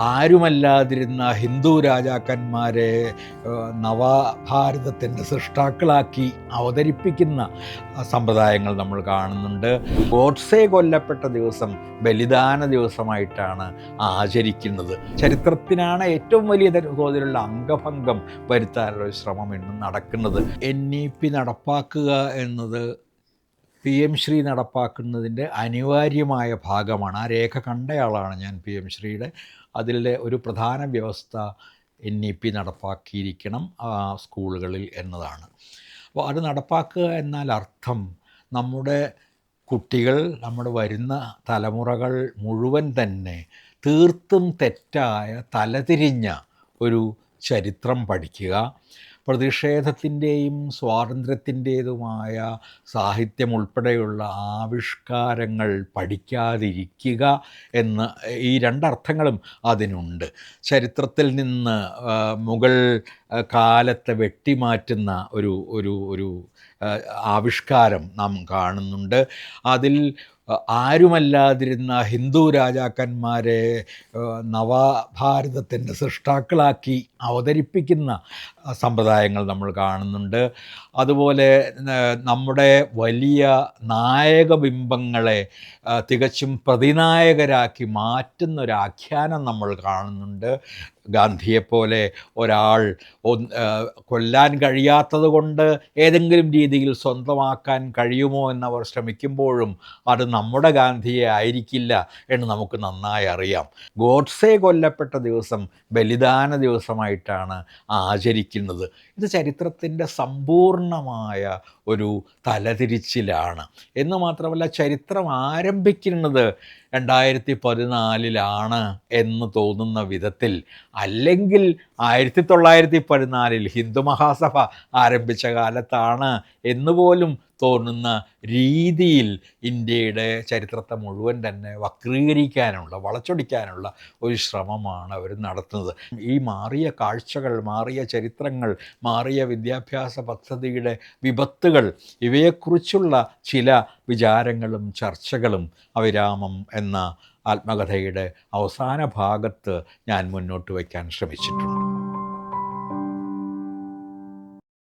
ആരുമല്ലാതിരുന്ന ഹിന്ദു രാജാക്കന്മാരെ നവഭാരതത്തിൻ്റെ സൃഷ്ടാക്കളാക്കി അവതരിപ്പിക്കുന്ന സമ്പ്രദായങ്ങൾ നമ്മൾ കാണുന്നുണ്ട്. ഗോഡ്സെ കൊല്ലപ്പെട്ട ദിവസം ബലിദാന ദിവസമായിട്ടാണ് ആചരിക്കുന്നത്. ചരിത്രത്തിനാണ് ഏറ്റവും വലിയ തോതിലുള്ള അംഗഭംഗം വരുത്താനുള്ള ശ്രമം ഇന്ന് നടക്കുന്നത്. NEP നടപ്പാക്കുക എന്നത് PM ശ്രീ നടപ്പാക്കുന്നതിൻ്റെ അനിവാര്യമായ ഭാഗമാണ്. ആ രേഖ കണ്ടയാളാണ് ഞാൻ PM ശ്രീയുടെ. അതിലെ ഒരു പ്രധാന വ്യവസ്ഥ NEP നടപ്പാക്കിയിരിക്കണം സ്കൂളുകളിൽ എന്നതാണ്. അപ്പോൾ അത് നടപ്പാക്കുക എന്നാൽ അർത്ഥം നമ്മുടെ കുട്ടികൾ, നമ്മുടെ വരുന്ന തലമുറകൾ മുഴുവൻ തന്നെ തീർത്തും തെറ്റായ തലതിരിഞ്ഞ ഒരു ചരിത്രം പഠിക്കുക, പ്രതിഷേധത്തിൻ്റെയും സ്വാതന്ത്ര്യത്തിൻ്റേതുമായ സാഹിത്യം ഉൾപ്പെടെയുള്ള ആവിഷ്കാരങ്ങൾ പഠിക്കാതിരിക്കുക എന്ന ഈ രണ്ടർത്ഥങ്ങളും അതിനുണ്ട്. ചരിത്രത്തിൽ നിന്ന് മുഗൾ കാലത്തെ വെട്ടിമാറ്റുന്ന ഒരു ആവിഷ്കാരം നാം കാണുന്നുണ്ട്. അതിൽ ആരുമല്ലാതിരുന്ന ഹിന്ദു രാജാക്കന്മാരെ നവഭാരതത്തിൻ്റെ സൃഷ്ടാക്കളാക്കി അവതരിപ്പിക്കുന്ന സമ്പ്രദായങ്ങൾ നമ്മൾ കാണുന്നുണ്ട്. അതുപോലെ നമ്മുടെ വലിയ നായകബിംബങ്ങളെ തികച്ചും പ്രതിനായകരാക്കി മാറ്റുന്നൊരാഖ്യാനം നമ്മൾ കാണുന്നുണ്ട്. ഗാന്ധിയെപ്പോലെ ഒരാൾ കൊല്ലാൻ കഴിയാത്തത് കൊണ്ട് ഏതെങ്കിലും രീതിയിൽ സ്വന്തമാക്കാൻ കഴിയുമോ എന്നവർ ശ്രമിക്കുമ്പോഴും അത് നമ്മുടെ ഗാന്ധിയെ ആയിരിക്കില്ല എന്ന് നമുക്ക് നന്നായി അറിയാം. ഗോഡ്സെ കൊല്ലപ്പെട്ട ദിവസം ബലിദാന ദിവസമായിട്ടാണ് ആചരിക്കുന്നത്. ഇത് ചരിത്രത്തിൻ്റെ സമ്പൂർണമായ ഒരു തലതിരിച്ചിലാണ്. എന്ന് മാത്രമല്ല, ചരിത്രം ആരംഭിക്കുന്നത് 2014 എന്ന് തോന്നുന്ന വിധത്തിൽ, അല്ലെങ്കിൽ 1914 ഹിന്ദു മഹാസഭ ആരംഭിച്ച കാലത്താണ് എന്നുപോലും തോന്നുന്ന രീതിയിൽ ഇന്ത്യയുടെ ചരിത്രത്തെ മുഴുവൻ തന്നെ വക്രീകരിക്കാനുള്ള, വളച്ചൊടിക്കാനുള്ള ഒരു ശ്രമമാണ് അവർ നടത്തുന്നത്. ഈ മാറിയ കാഴ്ചകൾ, മാറിയ ചരിത്രങ്ങൾ, മാറിയ വിദ്യാഭ്യാസ പദ്ധതിയുടെ വിപത്തുകൾ, ഇവയെക്കുറിച്ചുള്ള ചില വിചാരങ്ങളും ചർച്ചകളും അവിരാമം എന്ന ആത്മകഥയുടെ അവസാന ഭാഗത്ത് ഞാൻ മുന്നോട്ട് വയ്ക്കാൻ ശ്രമിച്ചിട്ടുണ്ട്.